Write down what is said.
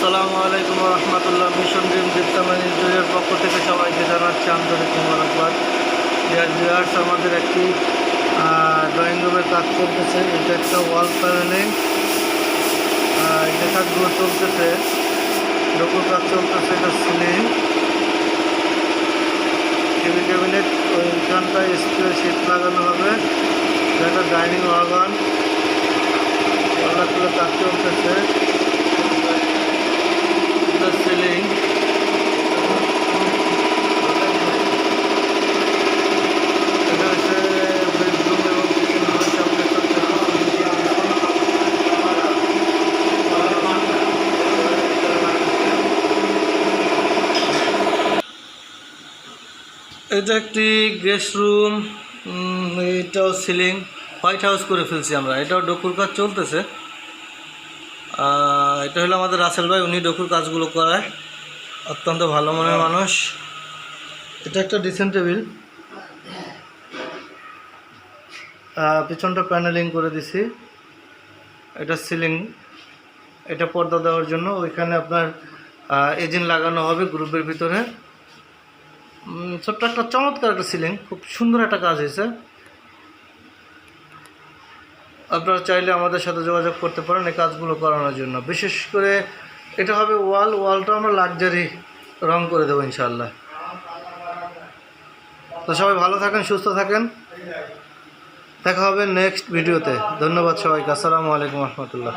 আসসালামু আলাইকুম রহমতুল্লাহ। Mission dream দীপ্তামানি দুইয়ের পক্ষ থেকে সবাইকে জানাচ্ছি আন্তরিক মোবারকবাদ। ডিয়ার ভিউয়ার্স, আমাদের একটি ড্রয়িং রুমের কাজ চলতেছে। এটা একটা ওয়াল প্যানেলিং, এটা কাজগুলো চলতেছে, ডোকুর কাজ চলতেছে। এটা সিলিং, টিভি ক্যাবিনেট, ওইখানটায় স্প্রে শীট লাগানো হবে। এটা ডাইনিং ওয়াগন, পাল্লাগুলো কাজ চলতেছে। সিলিং, এটা হচ্ছে বেডরুম এবং কিচেন রুমের সামনে এটা একটি গেস্ট রুম, এটাও সিলিং হোয়াইট হাউস করে ফেলছি আমরা। এটাও ডোকুর কাজ চলতেছে। এটা হলো আমাদের রাসেল ভাই, উনি ডোকুর কাজগুলো করায়, অত্যন্ত ভালো মনের মানুষ। এটা একটা ড্রেসিং টেবিল, পিছনটা প্যানেলিং করে দিছি। এটা সিলিং, এটা পর্দা দেওয়ার জন্য। ওইখানে আপনার এজিন লাগানো হবে গ্রুপের ভিতরে। ছোট্ট একটা চমৎকার একটা সিলিং, খুব সুন্দর একটা কাজ হয়েছে। আপনারা চাইলে আমাদের সাথে যোগাযোগ করতে পারেন এই কাজগুলো করানোর জন্য। বিশেষ করে এটা হবে ওয়ালটা আমরা লাক্সারি রং করে দেবো ইনশাআল্লাহ। তো সবাই ভালো থাকেন, সুস্থ থাকেন, দেখা হবে নেক্সট ভিডিওতে। ধন্যবাদ সবাইকে। আসসালামু আলাইকুম রহমতুল্লাহ।